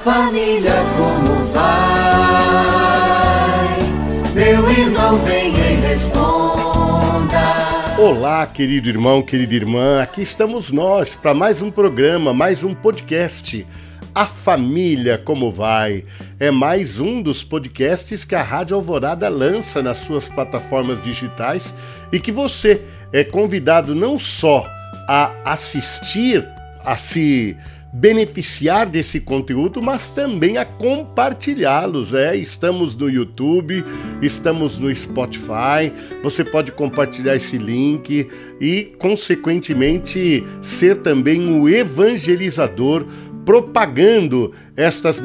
família como vai? Meu irmão, venha e responda. Olá, querido irmão, querida irmã, aqui estamos nós para mais um programa, mais um podcast. A família como vai? É mais um dos podcasts que a Rádio Alvorada lança nas suas plataformas digitais e que você é convidado não só a assistir, a se beneficiar desse conteúdo, mas também a compartilhá-los. Estamos no YouTube, estamos no Spotify, você pode compartilhar esse link e, consequentemente, ser também um evangelizador, propagando estas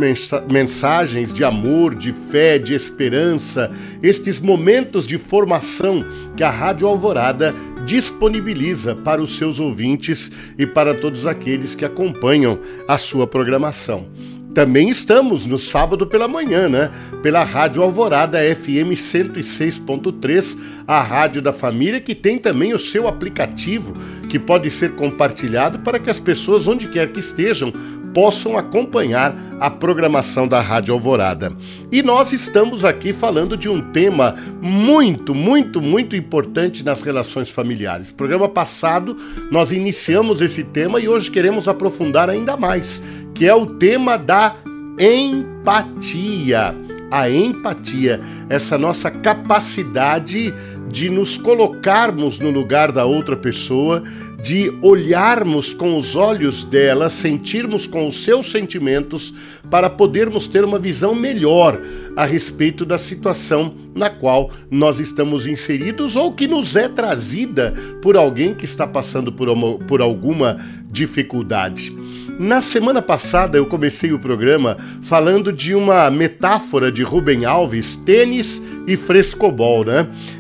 mensagens de amor, de fé, de esperança, estes momentos de formação que a Rádio Alvorada disponibiliza para os seus ouvintes e para todos aqueles que acompanham a sua programação. Também estamos no sábado pela manhã, pela Rádio Alvorada FM 106.3, a Rádio da Família, que tem também o seu aplicativo, que pode ser compartilhado para que as pessoas, onde quer que estejam, possam acompanhar a programação da Rádio Alvorada. E nós estamos aqui falando de um tema muito importante nas relações familiares. No programa passado, nós iniciamos esse tema e hoje queremos aprofundar ainda mais, que é o tema da empatia. A empatia, essa nossa capacidade de nos colocarmos no lugar da outra pessoa, de olharmos com os olhos dela, sentirmos com os seus sentimentos, para podermos ter uma visão melhor a respeito da situação na qual nós estamos inseridos ou que nos é trazida por alguém que está passando por alguma dificuldade. Na semana passada eu comecei o programa falando de uma metáfora de Rubem Alves, tênis e frescobol,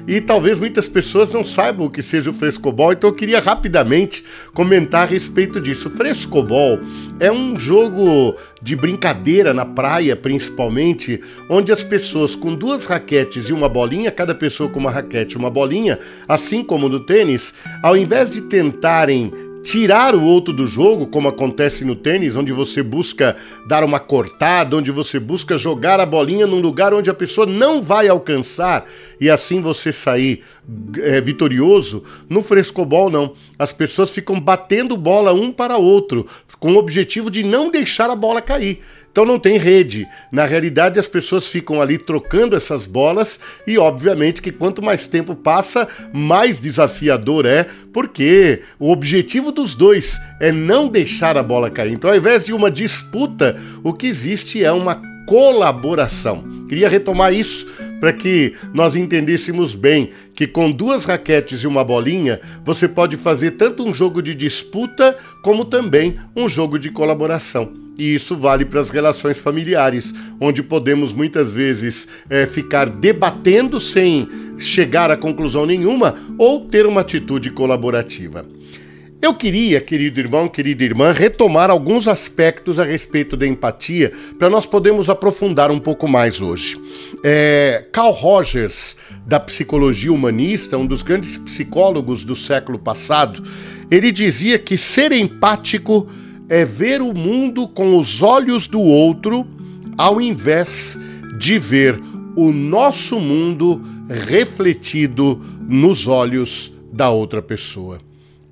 E talvez muitas pessoas não saibam o que seja o frescobol, então eu queria rapidamente comentar a respeito disso. O frescobol é um jogo de brincadeira na praia, principalmente, onde as pessoas com duas raquetes e uma bolinha, cada pessoa com uma raquete e uma bolinha, assim como no tênis, ao invés de tentarem tirar o outro do jogo, como acontece no tênis, onde você busca dar uma cortada, onde você busca jogar a bolinha num lugar onde a pessoa não vai alcançar e assim você sair vitorioso, no frescobol não. As pessoas ficam batendo bola um para outro, com o objetivo de não deixar a bola cair. Então não tem rede. Na realidade, as pessoas ficam ali trocando essas bolas e, obviamente, que quanto mais tempo passa, mais desafiador é, porque o objetivo dos dois é não deixar a bola cair. Então, ao invés de uma disputa, o que existe é uma colaboração. Queria retomar isso para que nós entendêssemos bem que com duas raquetes e uma bolinha, você pode fazer tanto um jogo de disputa como também um jogo de colaboração. E isso vale para as relações familiares, onde podemos muitas vezes ficar debatendo sem chegar a conclusão nenhuma ou ter uma atitude colaborativa. Eu queria, querido irmão, querida irmã, retomar alguns aspectos a respeito da empatia para nós podermos aprofundar um pouco mais hoje. Carl Rogers, da psicologia humanista, um dos grandes psicólogos do século passado, ele dizia que ser empático é ver o mundo com os olhos do outro, ao invés de ver o nosso mundo refletido nos olhos da outra pessoa.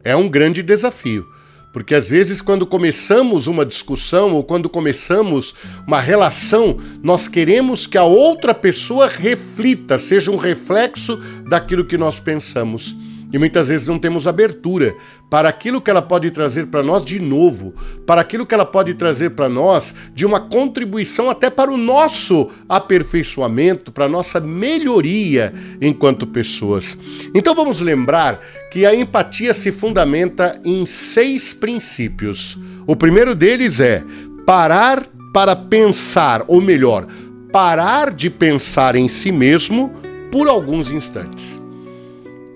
É um grande desafio, porque às vezes quando começamos uma discussão ou quando começamos uma relação, nós queremos que a outra pessoa reflita, seja um reflexo daquilo que nós pensamos. E muitas vezes não temos abertura para aquilo que ela pode trazer para nós de novo, para aquilo que ela pode trazer para nós de uma contribuição até para o nosso aperfeiçoamento, para a nossa melhoria enquanto pessoas. Então vamos lembrar que a empatia se fundamenta em 6 princípios. O primeiro deles é parar para pensar, ou melhor, parar de pensar em si mesmo por alguns instantes.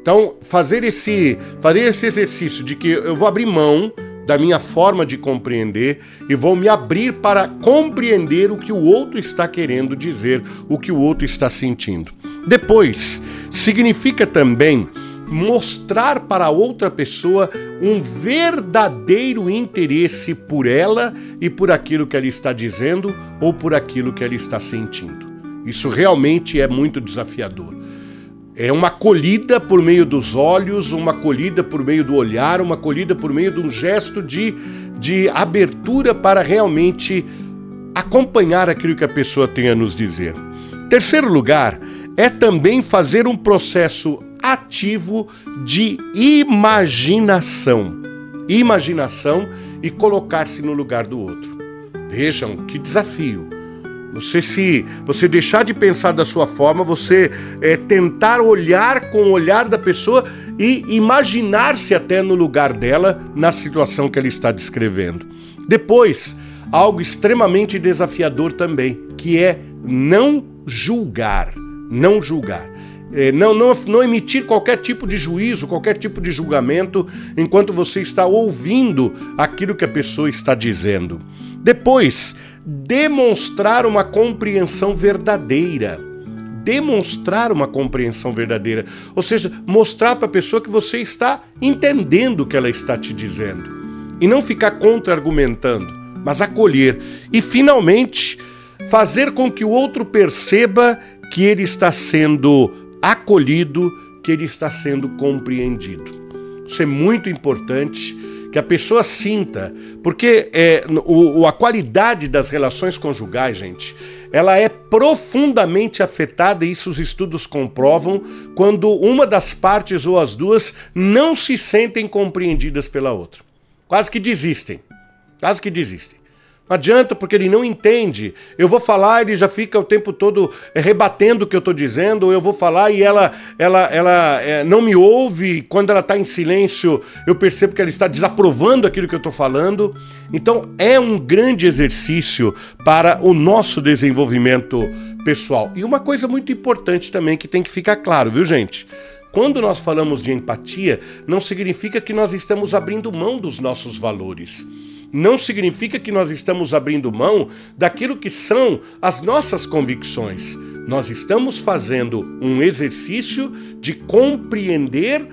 Então, fazer esse exercício de que eu vou abrir mão da minha forma de compreender e vou me abrir para compreender o que o outro está querendo dizer, o que o outro está sentindo. Depois, significa também mostrar para a outra pessoa um verdadeiro interesse por ela e por aquilo que ela está dizendo ou por aquilo que ela está sentindo. Isso realmente é muito desafiador. É uma acolhida por meio dos olhos, uma acolhida por meio do olhar, uma acolhida por meio de um gesto de abertura para realmente acompanhar aquilo que a pessoa tem a nos dizer. Terceiro lugar, é também fazer um processo ativo de imaginação. Imaginação e colocar-se no lugar do outro. Vejam que desafio. Se você deixar de pensar da sua forma, você tentar olhar com o olhar da pessoa e imaginar-se até no lugar dela, na situação que ela está descrevendo. Depois, algo extremamente desafiador também, que é não julgar. Não julgar. Não emitir qualquer tipo de juízo, qualquer tipo de julgamento, enquanto você está ouvindo aquilo que a pessoa está dizendo. Depois, demonstrar uma compreensão verdadeira. Demonstrar uma compreensão verdadeira. Ou seja, mostrar para a pessoa que você está entendendo o que ela está te dizendo. E não ficar contra-argumentando, mas acolher. E, finalmente, fazer com que o outro perceba que ele está sendo acolhido, que ele está sendo compreendido. Isso é muito importante, que a pessoa sinta, porque a qualidade das relações conjugais, gente, ela é profundamente afetada, e isso os estudos comprovam, quando uma das partes ou as duas não se sentem compreendidas pela outra. Quase que desistem. Não adianta, porque ele não entende. Eu vou falar, ele já fica o tempo todo rebatendo o que eu estou dizendo, ou eu vou falar e ela não me ouve. Quando ela está em silêncio, eu percebo que ela está desaprovando aquilo que eu estou falando. Então, é um grande exercício para o nosso desenvolvimento pessoal. E uma coisa muito importante também que tem que ficar claro, viu, gente? Quando nós falamos de empatia, não significa que nós estamos abrindo mão dos nossos valores. Não significa que nós estamos abrindo mão daquilo que são as nossas convicções. Nós estamos fazendo um exercício de compreender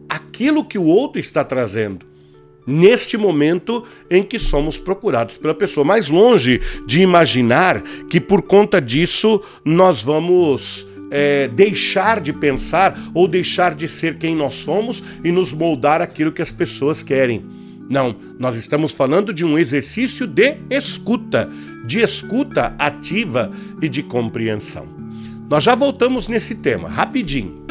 aquilo que o outro está trazendo, neste momento em que somos procurados pela pessoa. Mais longe de imaginar que por conta disso nós vamos deixar de pensar ou deixar de ser quem nós somos e nos moldar aquilo que as pessoas querem. Não, nós estamos falando de um exercício de escuta ativa e de compreensão. Nós já voltamos nesse tema, rapidinho.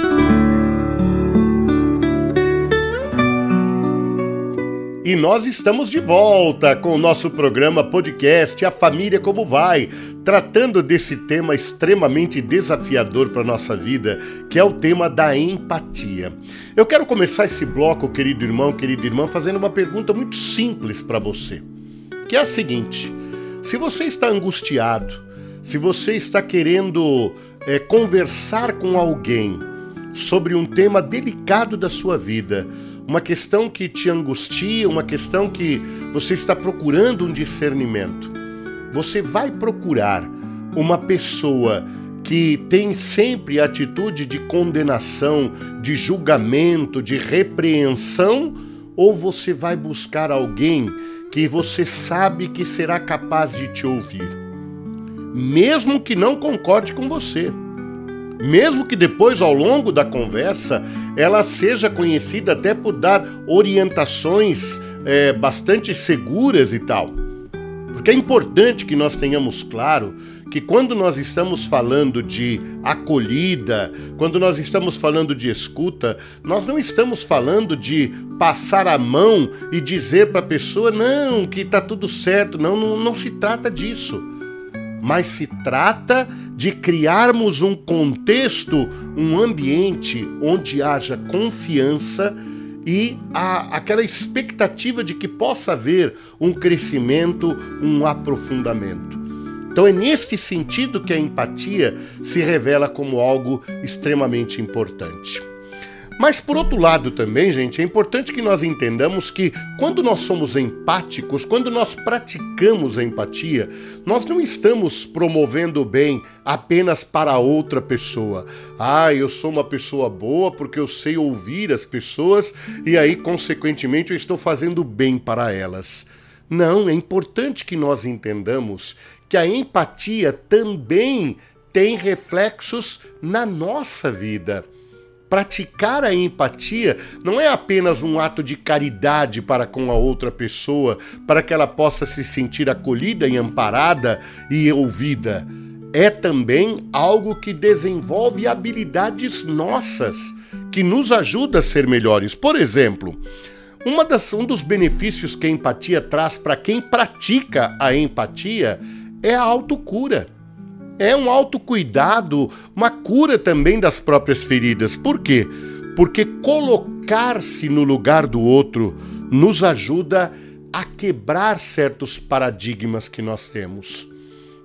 E nós estamos de volta com o nosso programa podcast A Família Como Vai, tratando desse tema extremamente desafiador para a nossa vida, que é o tema da empatia. Eu quero começar esse bloco, querido irmão, querida irmã, fazendo uma pergunta muito simples para você, que é a seguinte: se você está angustiado, se você está querendo conversar com alguém sobre um tema delicado da sua vida, uma questão que te angustia, uma questão que você está procurando um discernimento, você vai procurar uma pessoa que tem sempre atitude de condenação, de julgamento, de repreensão, ou você vai buscar alguém que você sabe que será capaz de te ouvir, mesmo que não concorde com você? Mesmo que depois, ao longo da conversa, ela seja conhecida até por dar orientações bastante seguras e tal. Porque é importante que nós tenhamos claro que quando nós estamos falando de acolhida, quando nós estamos falando de escuta, nós não estamos falando de passar a mão e dizer para a pessoa, não, que está tudo certo. Não se trata disso. Mas se trata de criarmos um contexto, um ambiente onde haja confiança e aquela expectativa de que possa haver um crescimento, um aprofundamento. Então é neste sentido que a empatia se revela como algo extremamente importante. Mas, por outro lado também, gente, é importante que nós entendamos que quando nós somos empáticos, quando nós praticamos a empatia, nós não estamos promovendo o bem apenas para a outra pessoa. Ah, eu sou uma pessoa boa porque eu sei ouvir as pessoas e aí, consequentemente, eu estou fazendo bem para elas. Não, é importante que nós entendamos que a empatia também tem reflexos na nossa vida. Praticar a empatia não é apenas um ato de caridade para com a outra pessoa, para que ela possa se sentir acolhida e amparada e ouvida. É também algo que desenvolve habilidades nossas, que nos ajuda a ser melhores. Por exemplo, um dos benefícios que a empatia traz para quem pratica a empatia é a autocura. É um autocuidado, uma cura também das próprias feridas. Por quê? Porque colocar-se no lugar do outro nos ajuda a quebrar certos paradigmas que nós temos.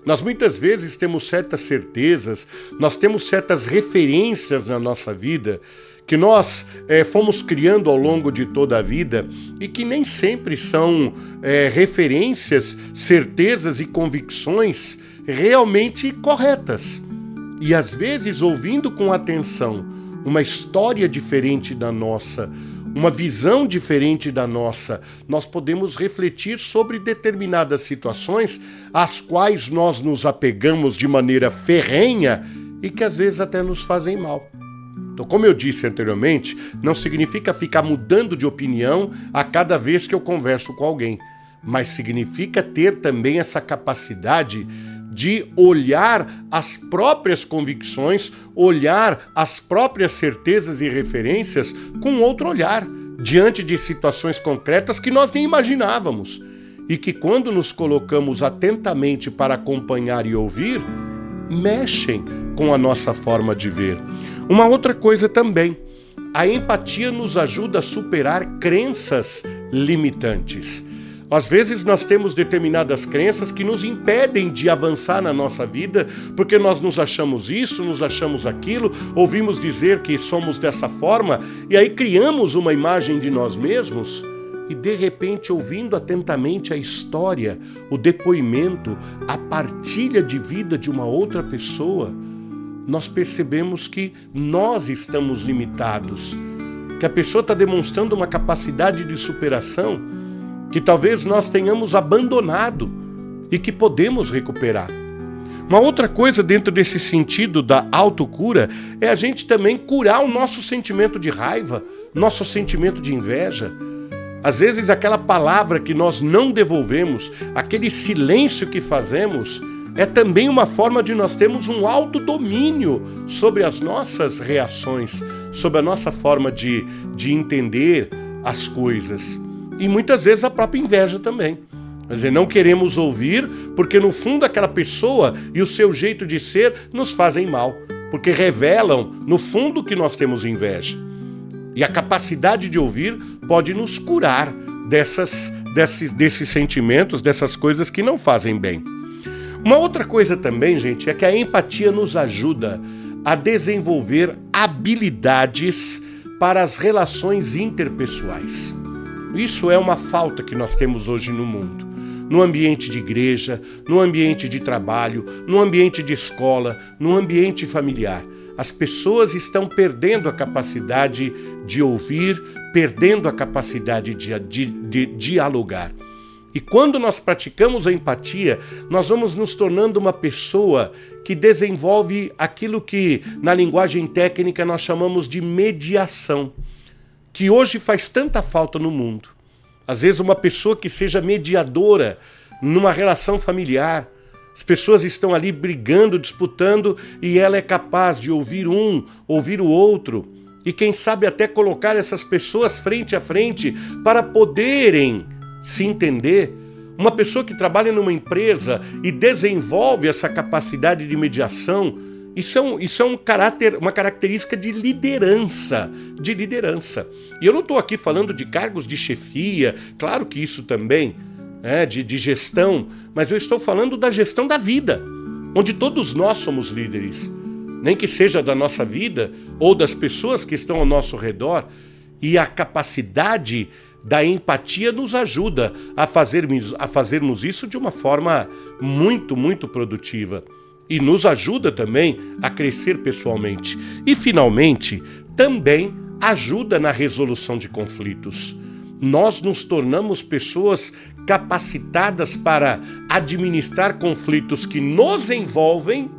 Nós muitas vezes temos certas certezas, nós temos certas referências na nossa vida que nós fomos criando ao longo de toda a vida e que nem sempre são referências, certezas e convicções realmente corretas. E às vezes, ouvindo com atenção uma história diferente da nossa, uma visão diferente da nossa, nós podemos refletir sobre determinadas situações às quais nós nos apegamos de maneira ferrenha e que às vezes até nos fazem mal. Então, como eu disse anteriormente, não significa ficar mudando de opinião a cada vez que eu converso com alguém, mas significa ter também essa capacidade de olhar as próprias convicções, olhar as próprias certezas e referências com outro olhar, diante de situações concretas que nós nem imaginávamos, e que quando nos colocamos atentamente para acompanhar e ouvir, mexem com a nossa forma de ver. Uma outra coisa também, a empatia nos ajuda a superar crenças limitantes. Às vezes nós temos determinadas crenças que nos impedem de avançar na nossa vida, porque nós nos achamos isso, nos achamos aquilo, ouvimos dizer que somos dessa forma, e aí criamos uma imagem de nós mesmos, e de repente, ouvindo atentamente a história, o depoimento, a partilha de vida de uma outra pessoa, nós percebemos que nós estamos limitados, que a pessoa está demonstrando uma capacidade de superação que talvez nós tenhamos abandonado e que podemos recuperar. Uma outra coisa dentro desse sentido da autocura é a gente também curar o nosso sentimento de raiva, nosso sentimento de inveja. Às vezes aquela palavra que nós não devolvemos, aquele silêncio que fazemos, é também uma forma de nós termos um autodomínio sobre as nossas reações, sobre a nossa forma de entender as coisas. E muitas vezes a própria inveja também. Quer dizer, não queremos ouvir porque no fundo aquela pessoa e o seu jeito de ser nos fazem mal, porque revelam no fundo que nós temos inveja. E a capacidade de ouvir pode nos curar desses sentimentos, dessas coisas que não fazem bem. Uma outra coisa também, gente, é que a empatia nos ajuda a desenvolver habilidades para as relações interpessoais. Isso é uma falta que nós temos hoje no mundo. No ambiente de igreja, no ambiente de trabalho, no ambiente de escola, no ambiente familiar. As pessoas estão perdendo a capacidade de ouvir, perdendo a capacidade de dialogar. E quando nós praticamos a empatia, nós vamos nos tornando uma pessoa que desenvolve aquilo que, na linguagem técnica, nós chamamos de mediação, que hoje faz tanta falta no mundo. Às vezes uma pessoa que seja mediadora numa relação familiar, as pessoas estão ali brigando, disputando, e ela é capaz de ouvir um, ouvir o outro, e quem sabe até colocar essas pessoas frente a frente para poderem se entender. Uma pessoa que trabalha numa empresa e desenvolve essa capacidade de mediação, isso é uma característica de liderança, E eu não estou aqui falando de cargos de chefia, claro que isso também, de gestão, mas eu estou falando da gestão da vida, onde todos nós somos líderes. nem que seja da nossa vida ou das pessoas que estão ao nosso redor, e a capacidade da empatia nos ajuda a fazermos isso de uma forma muito, muito produtiva. E nos ajuda também a crescer pessoalmente. E, finalmente, também ajuda na resolução de conflitos. Nós nos tornamos pessoas capacitadas para administrar conflitos que nos envolvem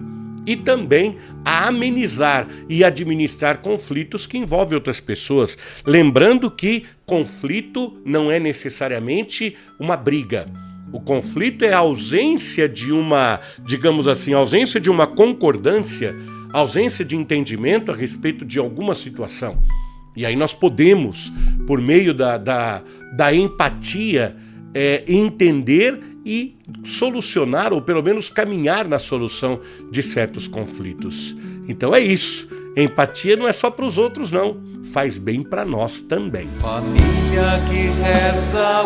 e também a amenizar e administrar conflitos que envolvem outras pessoas. Lembrando que conflito não é necessariamente uma briga. O conflito é a ausência de uma, digamos assim, ausência de uma concordância, ausência de entendimento a respeito de alguma situação. E aí nós podemos, por meio da empatia, entender e solucionar, ou pelo menos caminhar na solução de certos conflitos. Então é isso. Empatia não é só para os outros, não. Faz bem para nós também. Família que reza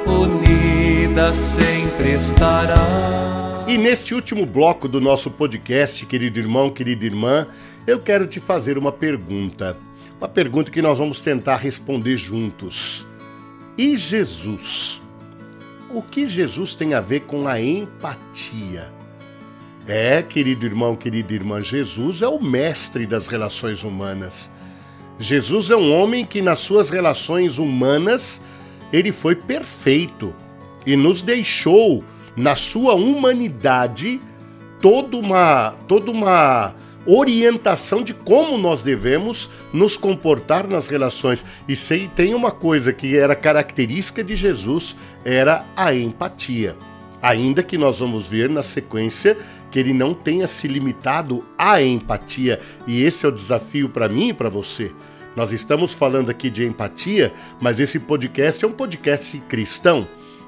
unida sempre estará. E neste último bloco do nosso podcast, querido irmão, querida irmã, eu quero te fazer uma pergunta. Uma pergunta que nós vamos tentar responder juntos. E Jesus? O que Jesus tem a ver com a empatia? Querido irmão, querida irmã, Jesus é o mestre das relações humanas. Jesus é um homem que nas suas relações humanas, ele foi perfeito e nos deixou, na sua humanidade, toda uma orientação de como nós devemos nos comportar nas relações. E tem uma coisa que era característica de Jesus, era a empatia. Ainda que nós vamos ver na sequência que ele não tenha se limitado à empatia. E esse é o desafio para mim e para você. Nós estamos falando aqui de empatia, mas esse podcast é um podcast cristão.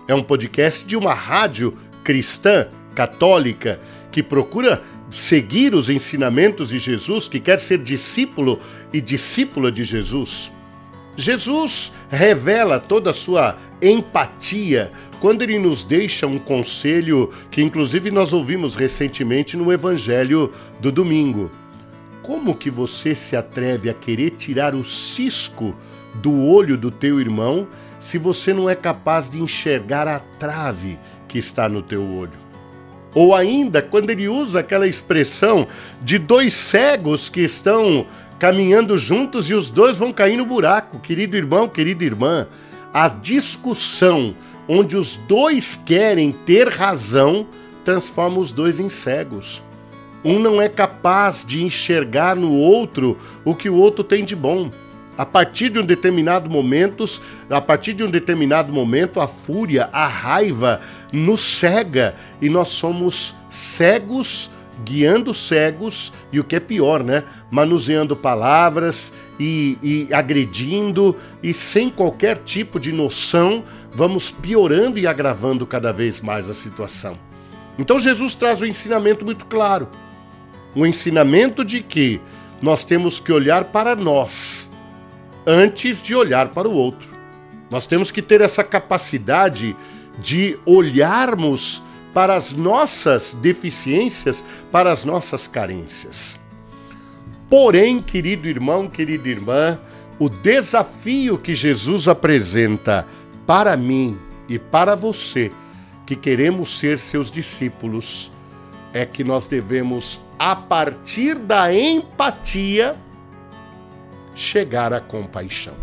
É um podcast de uma rádio cristã, católica, que procura seguir os ensinamentos de Jesus, que quer ser discípulo e discípula de Jesus. Jesus revela toda a sua empatia quando ele nos deixa um conselho que inclusive nós ouvimos recentemente no Evangelho do domingo. Como que você se atreve a querer tirar o cisco do olho do teu irmão se você não é capaz de enxergar a trave que está no teu olho? Ou ainda, quando ele usa aquela expressão de dois cegos que estão caminhando juntos e os dois vão cair no buraco. Querido irmão, querida irmã, a discussão onde os dois querem ter razão transforma os dois em cegos. Um não é capaz de enxergar no outro o que o outro tem de bom. A partir de um determinado momento, a fúria, a raiva nos cega e nós somos cegos, guiando cegos e o que é pior, né? Manuseando palavras e agredindo e sem qualquer tipo de noção, vamos piorando e agravando cada vez mais a situação. Então Jesus traz um ensinamento muito claro. Um ensinamento de que nós temos que olhar para nós antes de olhar para o outro. Nós temos que ter essa capacidade de olharmos para as nossas deficiências, para as nossas carências. Porém, querido irmão, querida irmã, o desafio que Jesus apresenta para mim e para você, que queremos ser seus discípulos, é que nós devemos, a partir da empatia, chegar à compaixão.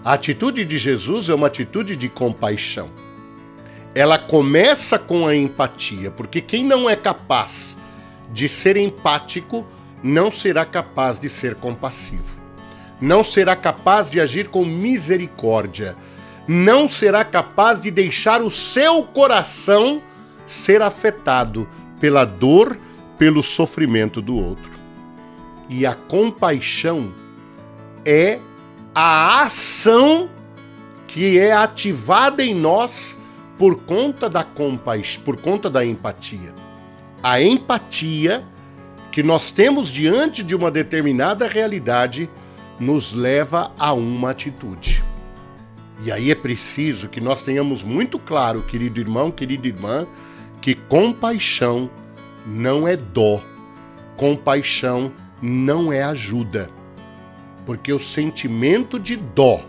A atitude de Jesus é uma atitude de compaixão. Ela começa com a empatia, porque quem não é capaz de ser empático não será capaz de ser compassivo. Não será capaz de agir com misericórdia. Não será capaz de deixar o seu coração ser afetado pela dor, pelo sofrimento do outro. E a compaixão é a ação que é ativada em nós por conta da compaixão, por conta da empatia. A empatia que nós temos diante de uma determinada realidade nos leva a uma atitude. E aí é preciso que nós tenhamos muito claro, querido irmão, querida irmã, que compaixão não é dó. Compaixão não é ajuda. Porque o sentimento de dó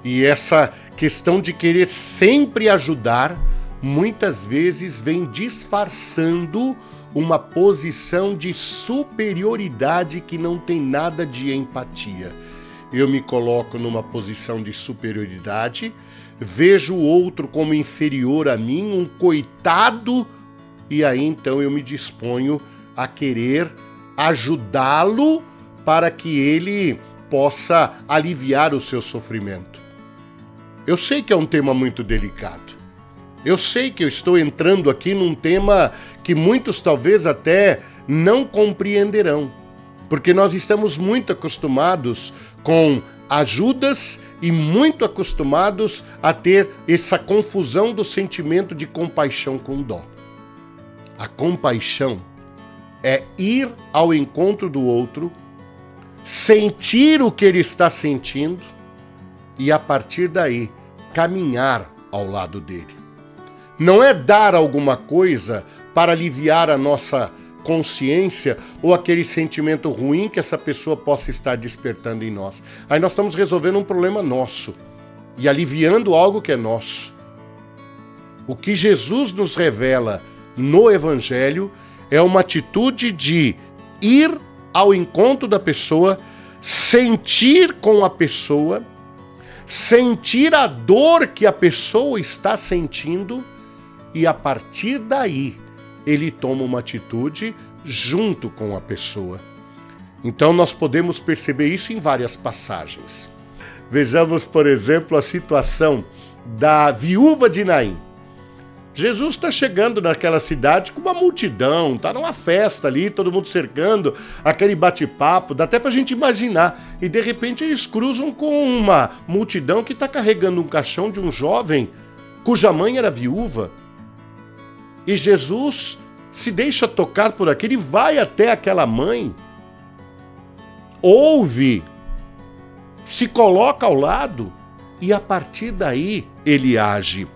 e essa questão de querer sempre ajudar, muitas vezes vem disfarçando uma posição de superioridade que não tem nada de empatia. Eu me coloco numa posição de superioridade, vejo o outro como inferior a mim, um coitado, e aí então eu me disponho a querer ajudá-lo para que ele possa aliviar o seu sofrimento. Eu sei que é um tema muito delicado. Eu sei que eu estou entrando aqui num tema que muitos talvez até não compreenderão, porque nós estamos muito acostumados com ajudas e muito acostumados a ter essa confusão do sentimento de compaixão com dó. A compaixão é ir ao encontro do outro, sentir o que ele está sentindo e, a partir daí, caminhar ao lado dele. Não é dar alguma coisa para aliviar a nossa consciência ou aquele sentimento ruim que essa pessoa possa estar despertando em nós. Aí nós estamos resolvendo um problema nosso e aliviando algo que é nosso. O que Jesus nos revela no Evangelho é uma atitude de ir ao encontro da pessoa, sentir com a pessoa, sentir a dor que a pessoa está sentindo e, a partir daí, ele toma uma atitude junto com a pessoa. Então nós podemos perceber isso em várias passagens. Vejamos, por exemplo, a situação da viúva de Naim. Jesus está chegando naquela cidade com uma multidão, está numa festa ali, todo mundo cercando, aquele bate-papo, dá até para a gente imaginar. E de repente eles cruzam com uma multidão que está carregando um caixão de um jovem cuja mãe era viúva. E Jesus se deixa tocar por aquilo e vai até aquela mãe, ouve, se coloca ao lado e a partir daí ele age.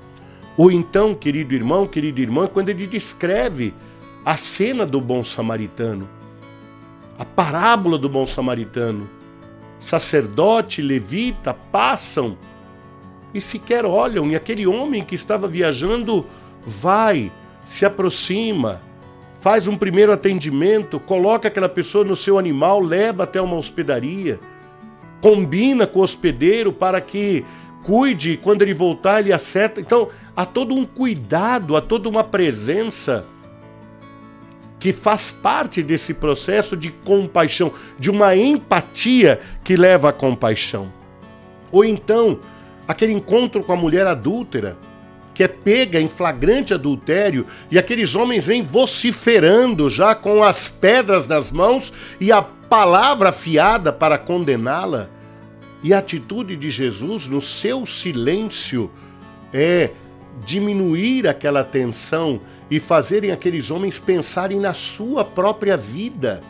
Ou então, querido irmão, querida irmã, quando ele descreve a cena do bom samaritano, a parábola do bom samaritano, sacerdote, levita, passam e sequer olham, e aquele homem que estava viajando vai, se aproxima, faz um primeiro atendimento, coloca aquela pessoa no seu animal, leva até uma hospedaria, combina com o hospedeiro para que cuide, quando ele voltar ele acerta. Então há todo um cuidado, há toda uma presença que faz parte desse processo de compaixão, de uma empatia que leva à compaixão. Ou então, aquele encontro com a mulher adúltera, que é pega em flagrante adultério, e aqueles homens vêm vociferando já com as pedras nas mãos e a palavra afiada para condená-la. E a atitude de Jesus no seu silêncio é diminuir aquela tensão e fazerem aqueles homens pensarem na sua própria vida.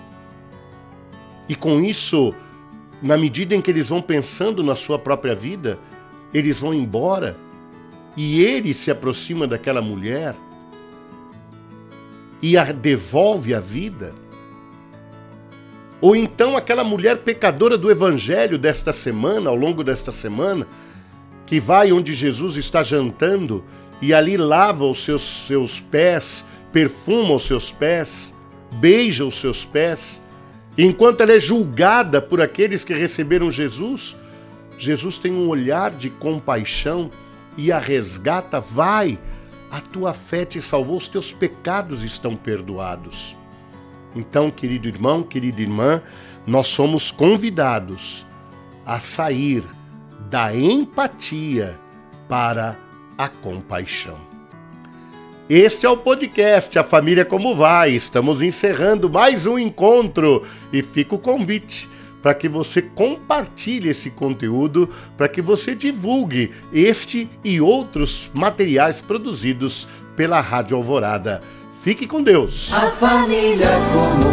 E com isso, na medida em que eles vão pensando na sua própria vida, eles vão embora. E ele se aproxima daquela mulher e a devolve a vida. Ou então aquela mulher pecadora do Evangelho desta semana, ao longo desta semana, que vai onde Jesus está jantando e ali lava os seus pés, perfuma os seus pés, beija os seus pés. E enquanto ela é julgada por aqueles que receberam Jesus, Jesus tem um olhar de compaixão e a resgata. Vai, a tua fé te salvou, os teus pecados estão perdoados. Então, querido irmão, querida irmã, nós somos convidados a sair da empatia para a compaixão. Este é o podcast A Família Como Vai. Estamos encerrando mais um encontro e fica o convite para que você compartilhe esse conteúdo, para que você divulgue este e outros materiais produzidos pela Rádio Alvorada. Fique com Deus. A família como